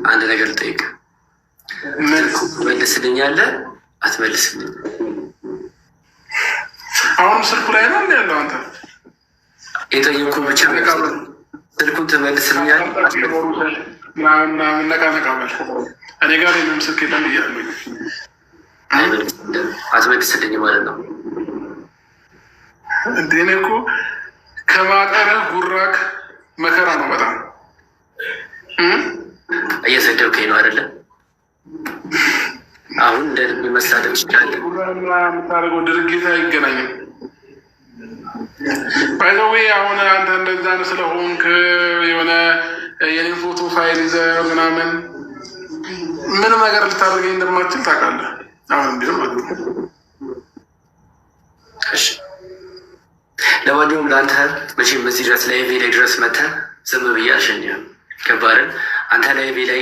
አንድ ነገር ልጠይቅ። መልስልኛለህ አትመልስልኝ? አሁን ስልኩ ላይ ነው ያለው። አንተ የጠየኩህ ብቻ ስልኩን ትመልስልኛለህ? ነቃነቃበል እኔ ጋር የለም ስልክ የለም እያሉኝ አትመልስልኝ ማለት ነው። እንዴኔ እኮ ከማጠረህ ጉራክ መከራ ነው። በጣም እየሰደብከኝ ነው አይደለ? አሁን እንደ መሳደብ ይችላል። የምታደርገው ድርጊት አይገናኝም። ባይዘዌ አሁን አንተ እንደዛ ስለሆንክ የሆነ የኔን ፎቶ ፋይል ይዘህ ምናምን ምንም ነገር ልታደርገኝ እንደማትችል ታውቃለህ። አሁን ቢሆን ማለት ነው። ለማንኛውም ለአንተ መቼም በዚህ ድረስ ላይቬ ላይ ድረስ መተህ ዝም ብዬ አልሸኝም። ገባርን? አንተ ላይቬ ላይ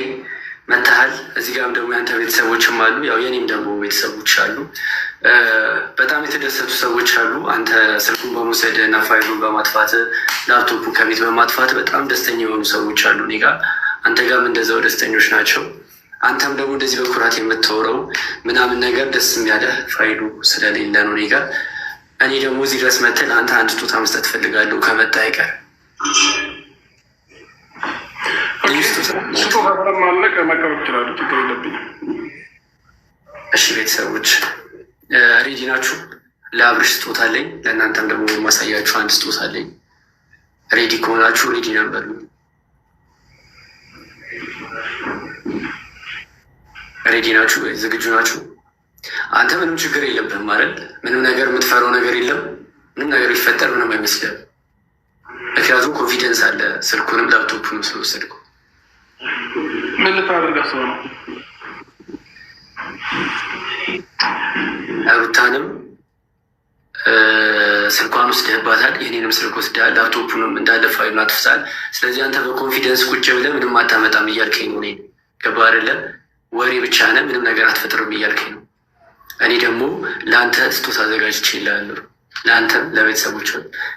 መተሃል። እዚህ ጋርም ደግሞ የአንተ ቤተሰቦችም አሉ፣ ያው የኔም ደግሞ ቤተሰቦች አሉ። በጣም የተደሰቱ ሰዎች አሉ። አንተ ስልኩን በመውሰድ እና ፋይሉን በማጥፋት ላፕቶፑ ከቤት በማጥፋት በጣም ደስተኛ የሆኑ ሰዎች አሉ እኔ ጋር። አንተ ጋርም እንደዛው ደስተኞች ናቸው። አንተም ደግሞ እንደዚህ በኩራት የምታወራው ምናምን ነገር ደስ የሚያለ ፋይሉ ስለሌለ ነው እኔ ጋር። እኔ ደግሞ እዚህ ድረስ መተን አንተ አንድ ስጦታ መስጠት ፈልጋለሁ ከመጣ አይቀር። እሺ ቤተሰቦች ሬዲ ናችሁ? ለአብርሽ ስጦታ አለኝ፣ ለእናንተም ደግሞ ማሳያችሁ አንድ ስጦታ አለኝ። ሬዲ ከሆናችሁ ሬዲ ነበር። ሬዲ ናችሁ? ዝግጁ ናችሁ? አንተ ምንም ችግር የለብህም ማለት ምንም ነገር የምትፈራው ነገር የለም። ምንም ነገር ይፈጠር ምንም አይመስልም። ምክንያቱም ኮንፊደንስ አለ። ስልኩንም ላፕቶፑንም ስለወሰድኩ። ምን ልታደርጋ ሰው ነው? ሩታንም ስልኳን ወስደህባታል፣ የኔንም ስልክ ወስደሃል፣ ላፕቶፑንም እንዳለ ፋይሉን አጥፍተሃል። ስለዚህ አንተ በኮንፊደንስ ቁጭ ብለህ ምንም አታመጣም እያልከኝ ነው። እኔን ገባህ አይደለ? ወሬ ብቻ ነህ፣ ምንም ነገር አትፈጥርም እያልከኝ ነው። እኔ ደግሞ ለአንተ ስጦታ አዘጋጅቼ እልሃለሁ፣ ለአንተም ለቤተሰቦች።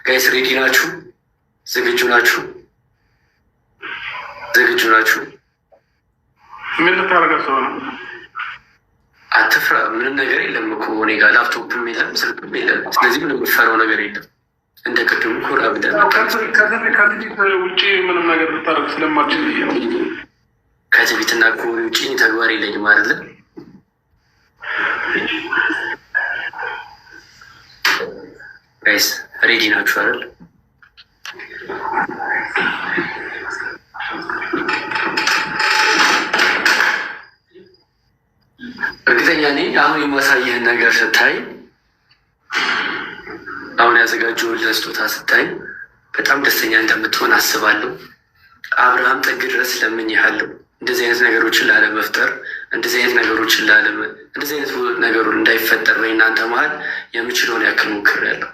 ጋይስ ሬዲ ናችሁ? ዝግጁ ናችሁ? ዝግጁ ናችሁ? ምን ልታደርጋ ሰው ነው? አትፍራ፣ ምንም ነገር የለም እኮ እኔ ጋር ላፕቶፕም የለም ስልክም የለም። ስለዚህ ምንም የምትፈራው ነገር የለም። እንደ ቅድሙ ኮራ ብለህ ከትዕቢት ውጭ ምንም ነገር ልታደርግ ስለማችል ከትዕቢትና ከወሬ ውጭ ተግባር የለኝም አይደለ? ጋይስ ሬዲ ናችሁ አይደል? እርግጠኛ ነኝ አሁን የማሳየህን ነገር ስታይ፣ አሁን ያዘጋጀሁልህ ስጦታ ስታይ በጣም ደስተኛ እንደምትሆን አስባለሁ። አብርሃም ጥግ ድረስ ለምኜሃለሁ እንደዚህ አይነት ነገሮችን ላለመፍጠር፣ እንደዚህ አይነት ነገሩ እንዳይፈጠር በእናንተ መሀል የምችለውን ያክል ሞክሬያለሁ።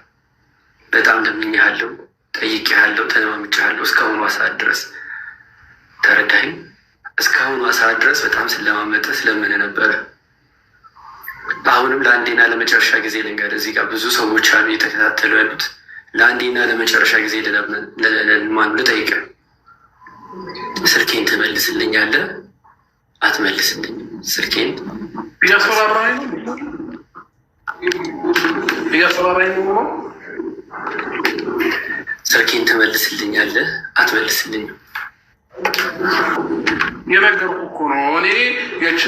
በጣም ለምኜሃለሁ፣ ጠይቄሃለሁ፣ ተለማምጬሃለሁ እስካሁኗ ሰዓት ድረስ ተረዳኸኝ? እስካሁኗ ሰዓት ድረስ በጣም ስለማመጥህ ስለምን ነበረ። አሁንም ለአንዴና ለመጨረሻ ጊዜ ልንገርህ፣ እዚህ ጋር ብዙ ሰዎች አሉ እየተከታተሉ ያሉት። ለአንዴና ለመጨረሻ ጊዜ ልጠይቅህ፣ ስልኬን ትመልስልኛለህ አትመልስልኝም? ስልኬን እያስፈራራኝ ነው። ስልኬን ትመልስልኛለህ አትመልስልኝም? የነገርኩህ እኮ ነው። እኔ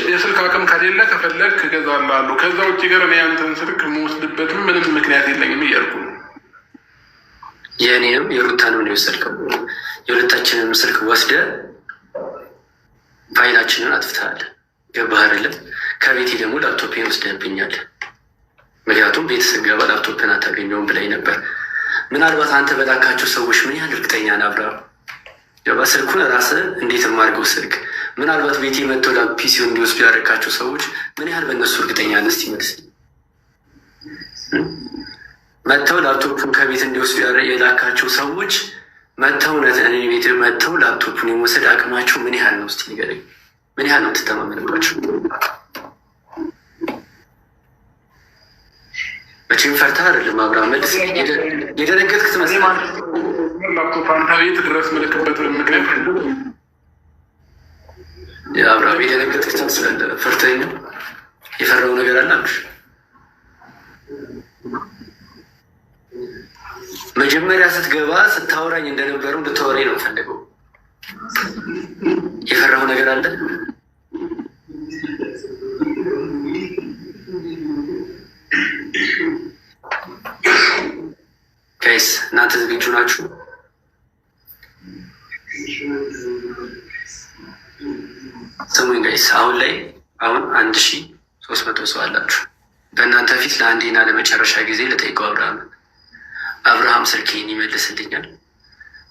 የስልክ አቅም ከሌለ ከፈለግ እገዛልሃለሁ። ከዛ ውጭ ገር እኔ አንተን ስልክ የምወስድበትም ምንም ምክንያት የለኝም እያልኩ ነው። የእኔንም የሩታንም ነው የወሰድከው። የሁለታችንም ስልክ ወስደህ ፋይላችንን አጥፍተሃል። ገባህ አይደለም? ከቤቴ ደግሞ ላፕቶፕን ወስደህብኛል። ምክንያቱም ቤት ስገባ ላፕቶፕን አታገኘውም ብላኝ ነበር። ምናልባት አንተ በላካቸው ሰዎች ምን ያህል እርግጠኛ ነህ አብርሃም? ስልኩን ራስህ እንዴት የማድርገው ስልክ ምናልባት ቤቴ መጥተው ፒሲው እንዲወስዱ ያደረካቸው ሰዎች ምን ያህል በእነሱ እርግጠኛ ነህ? እስኪ መልስ። መጥተው ላፕቶፑን ከቤት እንዲወስዱ የላካቸው ሰዎች መጥተው እኔ ቤት መጥተው ላፕቶፑን የመውሰድ አቅማቸው ምን ያህል ነው? እስኪ ንገረኝ። ምን ያህል ነው ትተማመንባቸው? መቼም ፈርተህ አይደለም አብርሃም፣ መልስ። የደነገጥክ ትመስላለህ። ላፕቶፕ አንተ ቤት ድረስ ምልክበት ምክንያት የአብርሃም የደነገጥክ ትመስላለህ። ፈርተኸኝ ነው? የፈራው ነገር አለ አብርሽ? መጀመሪያ ስትገባ ስታወራኝ እንደነበረው እንድታወራኝ ነው ፈልገው። የፈራው ነገር አለ? ጋይስ እናንተ ዝግጁ ናችሁ? ስሙኝ ጋይስ፣ አሁን 1300 ሰው አላችሁ። በእናንተ ፊት ለአንዴና ለመጨረሻ ጊዜ ልጠይቀው አብርሃም ስልኬን ይመልስልኛል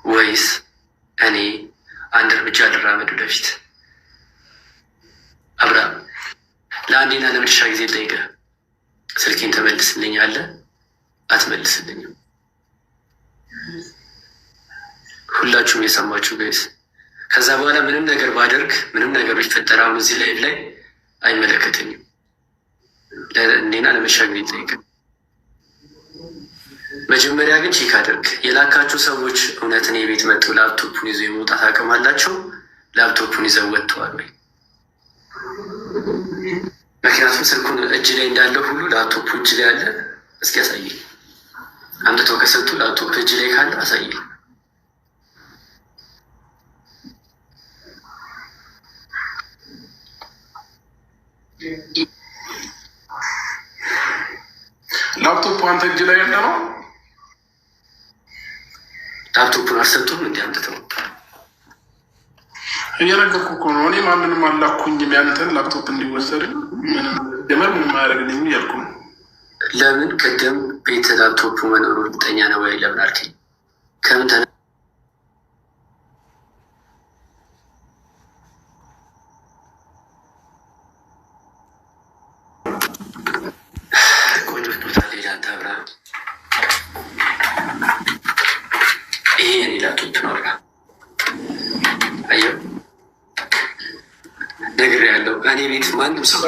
ወይስ እኔ አንድ እርምጃ ልራመድ ወደፊት? አብርሃም ለአንዴና ለመጨረሻ ጊዜ ልጠይቅህ፣ ስልኬን ትመልስልኛለህ አትመልስልኝም? ሁላችሁም የሰማችሁ ጋይስ። ከዛ በኋላ ምንም ነገር ባደርግ ምንም ነገር ቢፈጠር አሁን እዚህ ላይ አይመለከተኝም። ለእኔና ለመጨረሻ ጊዜ ልጠይቅህ። መጀመሪያ ግን ቼክ አድርግ። የላካችሁ ሰዎች እውነትን የቤት መጥተው ላፕቶፑን ይዘው የመውጣት አቅም አላቸው? ላፕቶፑን ይዘው ወጥተዋል ወይ? ምክንያቱም ስልኩን እጅ ላይ እንዳለው ሁሉ ላፕቶፑ እጅ ላይ አለ። እስኪ ያሳየኝ። አምጥቶ ከሰጡ ላፕቶፕ እጅ ላይ ካለ አሳየኝ። ላፕቶፕ አንተ እጅ ላይ ያለ ነው? ላፕቶፑን አልሰጡም? እንዲ አምጥተው እየነገርኩህ እኮ ነው። እኔ ማንንም አላኩኝም ያንተን ላፕቶፕ እንዲወሰድ ምንም አያደርግልኝም እያልኩ ነው። ለምን ቅድም ቤት ላፕቶፑ መኖሩ እርግጠኛ ነው ወይ ለምን አልከኝ? ከምን ተነ ቆንጆ ቦታ ሌላ ታብራ ይሄ የኔ ላፕቶፕ ነው። አየው ነገር ያለው እኔ ቤት ማንም ሰው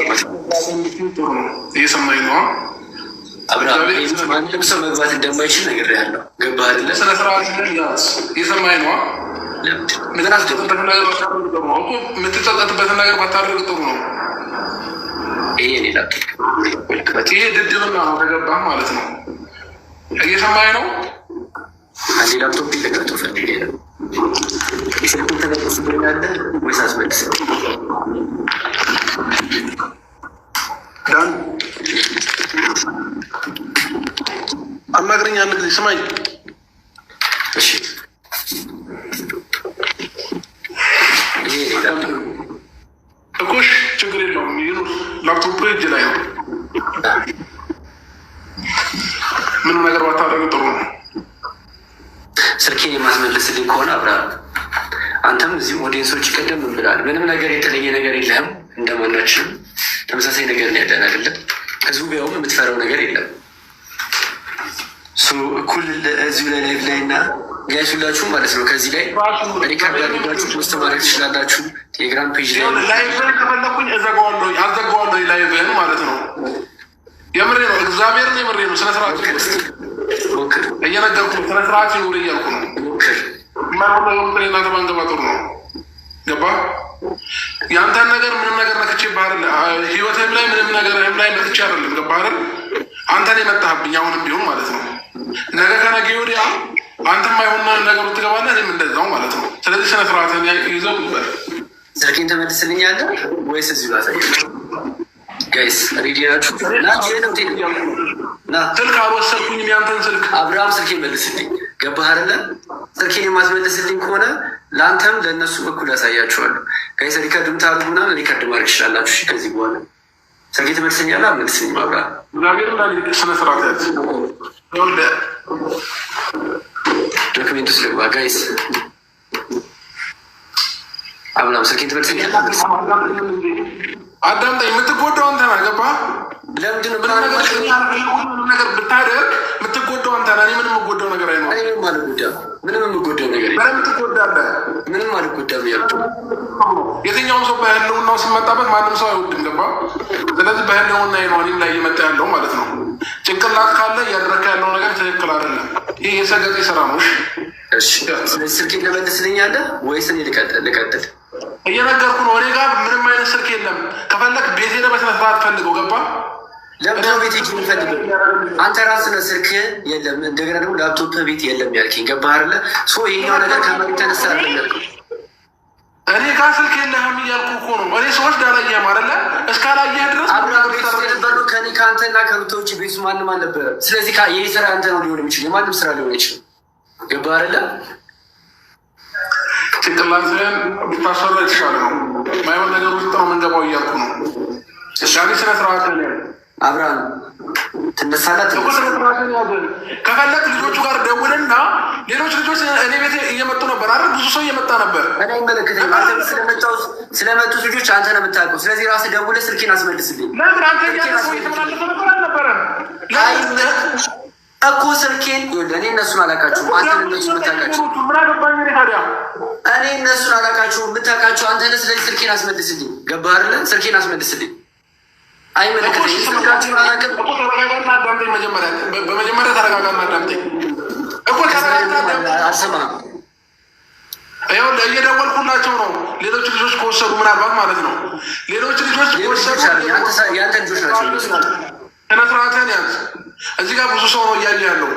እየሰማኝ ነው። አብርሃም ማንም ሰው መግባት እንደማይችል ነገር ያለው ገባህ አይደለ? ስነ ስርዓት እየሰማኝ ነው። የምትጸጸትበትን ነገር ባታደርግ ጥሩ ነው። ይሄ የኔ ላፕቶፕ ይሄ ድድብና ነው። ከገባህ ማለት ነው። እየሰማኝ ነው። አንዴ ላፕቶፕ ይለቀጡ ፈልጌ ነው። ስልኩን ተነቅስብኛለህ ወይስ አስመልስ? ዳን አናግረኝ። አንድ ጊዜ ስማኝ እሺ። ይሄ እኮሽ ችግር የለውም። ይኑር። ላፕቶፕ እጅ ላይ ነው። ምንም ነገር ባታደርግ ጥሩ ነው። ስልኬን የማስመልስልኝ ከሆነ አብርሃም አንተም እዚህ ኦዲየንሶች ቀደም ብላል። ምንም ነገር የተለየ ነገር የለህም። እንደማናችንም ተመሳሳይ ነገር ነው ያለን አይደለም? ህዝቡ ቢያውም የምትፈራው ነገር የለም። እኩል እዚሁ ላይ ላይቭ ላይ እና ጋይስ ሁላችሁም ማለት ነው ከዚህ ላይ ሪካርድ አድርጋችሁ ፖስት ማድረግ ትችላላችሁ። ቴሌግራም ፔጅ ላይ ላይቭን ከፈለኩኝ አዘጋዋለሁ። ላይቭን ማለት ነው። የምሬ ነው። እግዚአብሔርን የምሬ ነው። ስነስርዓት ሞክር። እየነገርኩ ነው። ስነስርዓት ይኑር እያልኩ ነው። ሞክር። ማይሆን እናንተ ባንገባ ጥሩ ነው። ገባ? የአንተን ነገር ምንም ነገር ነክቼ ባህል ህይወትህም ላይ ምንም ነገርህም ላይ መጥቼ አይደለም። ገባ አይደል? አንተን የመጣህብኝ አሁንም ቢሆን ማለት ነው። ነገ ከነገ ወዲያ አንተም አይሆን ነገሩ ትገባለህ፣ እኔም እንደዛው ማለት ነው። ስለዚህ ስነ ስርዓትን ይዘው ይበል። ስልኬን ተመልስልኛለህ ወይስ እዚሁ ላሳየህ? ጋይስ ሬዲ ናችሁ? ስልክ አልወሰድኩኝም ያንተን ስልክ። አብርሃም ስልኬን መልስልኝ። ገባህ አይደለ? ስልኬን የማትመልስልኝ ከሆነ ለአንተም ለእነሱ በኩል ያሳያችኋለሁ። ጋይስ ሪከርድ ምታደርጉ ምናምን ሪከርድ ማድረግ ትችላላችሁ። እሺ ከዚህ በኋላ ስልኬን ትመልስልኛለህ አትመልስልኝም? አብርሃም ስነ ስርዓት ያዝ። ዶክሜንት ውስጥ ልግባ። ጋይስ አብርሃም ስልኬን ትመልስልኛለህ? አዳምጠኝ። የምትጎዳው አንተ ነህ። ገባህ? ለምንድን ነው ነገር ብታደርግ የምትጎዳው አንተ ነህ። ምንም የምጎዳው ነገር አይኖርም። ምንም አልጎዳም። ምንም የምጎዳው ነገር ትጎዳለህ። ምንም አልጎዳም እያልኩ የትኛውም ሰው በህልውናው ሲመጣበት ማንም ሰው አይወድም። ገባህ? ስለዚህ በህልውና እኔም ላይ እየመጣ ያለው ማለት ነው። ጭንቅላት ካለ እያደረግህ ያለው ነገር ትክክል አይደለም። ይህ የሰገጤ ስራ ነው። ስለዚህ ስልኬን ትመልስልኛለህ ወይስ እኔ ልቀጥል? እየነገርኩ ነው። እኔ ጋር ምንም አይነት ስልክ የለም። ከፈለክ ቤት ሄደህ በስነ ስርዓት ፈልገው። ገባ? ለምንድነው ቤት ሄጄ የምፈልገው? አንተ ራስህ ነህ ስልክ የለም፣ እንደገና ደግሞ ላፕቶፕ ቤት የለም ያልከኝ። ገባህ አይደለ? ይሄኛው ነገር ከመሬት ተነሳ አይደለም። እኔ ጋር ስልክ የለህም እያልኩ እኮ ነው። እኔ ሰዎች ዳላየህም አይደለ? እስካላየህ ድረስ የነበረው ከኔ ከአንተና ከሩታ ውጭ ቤቱ ማንም አልነበረ። ስለዚህ ይህ ስራ አንተ ነው ሊሆን የሚችል፣ የማንም ስራ ሊሆን አይችልም። ገባህ አይደለ? ጭንቅላትህን ብታሰራ የተሻለ ነው። ማይሆን ነገር ውስጥ ነው የምንገባው እያልኩ ነው። ዳኒ ስነ ስርዓት አብርሃም ትነሳላት። ከፈለግ ልጆቹ ጋር ደውልና ሌሎች ልጆች እኔ ቤት እየመጡ ነበር አይደል? ብዙ ሰው እየመጣ ነበር። እኔ አይመለከተኝም። ስለመጡት ልጆች አንተ ነው የምታውቀው። ስለዚህ ራስህ ደውለህ ስልኬን አስመልስልኝ። ለምን አንተ እየተመላለሰ ነበር አልነበረም እኮ ስልኬን እኔ እነሱን አላውቃቸውም። አንተ እነሱን የምታውቃቸው። ምን አገባኝ እኔ ታዲያ? እኔ እነሱን አላውቃቸውም፣ የምታውቃቸው አንተ ነህ። ስለዚህ ስልኬን አስመልስልኝ። ገባህ አይደለ? ስልኬን አስመልስልኝ። አይመለከተኝም። ስልካቸውን አላውቅም። ተረጋጋና አዳምጠኝ። በመጀመሪያ ተረጋጋና አዳምጠኝ እኮ አልሰማህም። ይኸውልህ እየደወልኩላቸው ነው። ሌሎች ልጆች ከወሰዱ ምናልባት ማለት ነው። ሌሎች ልጆች ከወሰዱ የአንተ ልጆች ናቸው። ስነ ስርዓትህን ያዝ። እዚህ ጋር ብዙ ሰው ነው እያየ ያለው።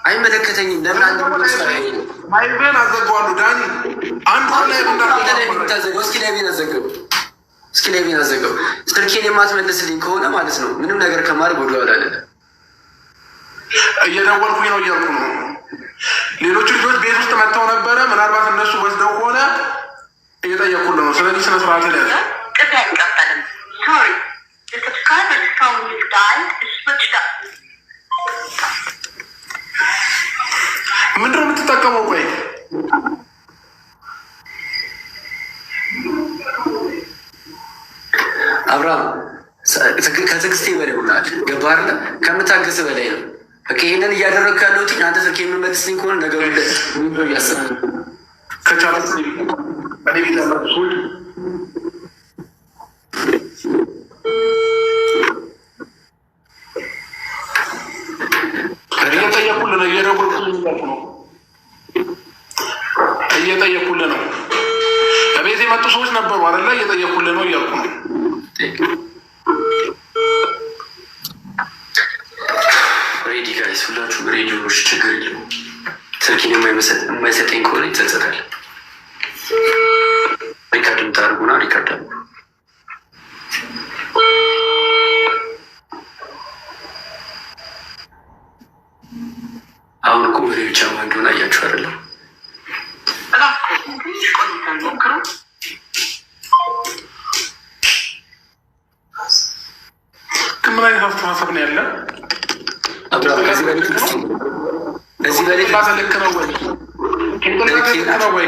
አይመለከተኝም። ለምን አንድ ማይቤን አዘጋዋለሁ። ዳኒ አንድ ላይ እስኪ ላይቤን አዘጋው። ስልኬን የማትመልስልኝ ከሆነ ማለት ነው ምንም ነገር ከማድረግ ወደኋላ አለ። እየደወልኩኝ ነው እያልኩ ነው። ሌሎቹ ልጆች ቤት ውስጥ መጥተው ነበረ። ምናልባት እነሱ ወስደው ከሆነ እየጠየኩልህ ነው። ስለዚህ ስነ ስርዓትን ያዝ። ምንድን ነው የምትጠቀመው? ቆይ አብርሃም ከትዕግስቴ በላይ ሆናል። ገባህ አይደለ? ከምታገስ በላይ ነው። በቃ ይሄንን እያደረግህ ያለሁት አንተ ስልክ የምመልስልኝ ከሆነ ነገሩ እያሰብ ከቻለ እኔ ቤት ያላችሁ ሰዎች እየጠየኩልህ ነው። ከቤት የመጡ ሰዎች ነበሩ አይደለ? እየጠየኩልህ ነው እያልኩ ነው። ሬዲ ጋይስ፣ ሁላችሁም ሬዲዮች ችግር የለም። ስልኪን የማይሰጠኝ ከሆነ ይጸጸታል። ሪካርድ የምታደርጉና ሪካርድ አድርጉ። አሁን እኮ ወሬ ብቻ ማን እንደሆነ አያችሁ አይደለም? ምን አይነት አስተሳሰብ ነው ያለ? ከዚህ በላይ ልክ ነው ወይ?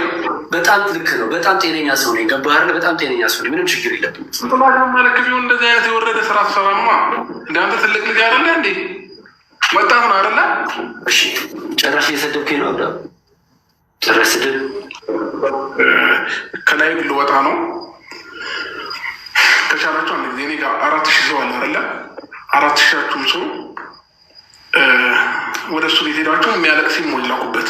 በጣም ልክ ነው። በጣም ጤነኛ ሰው ነኝ። ገባህ አይደል? በጣም ጤነኛ ሰው ነኝ። ምንም ችግር የለብኝ። ማለት ቢሆን እንደዚህ አይነት የወረደ ስራ ትሰራማ። እንዳንተ ትልቅ ልጅ አይደለ እንዴ? ወጣት ነው አይደለ? እሺ ጭራሽ እየሰደብከኝ ነው። ጭራሽ ስድብ ከላይ ልወጣ ነው። ከቻላችሁ አንድ ጊዜ እኔ ጋር 4000 ሰው አለ አይደለ? 4000 ሰው ወደ እሱ ቤት ሄዳችሁ የሚያለቅስ ሲሞላኩበት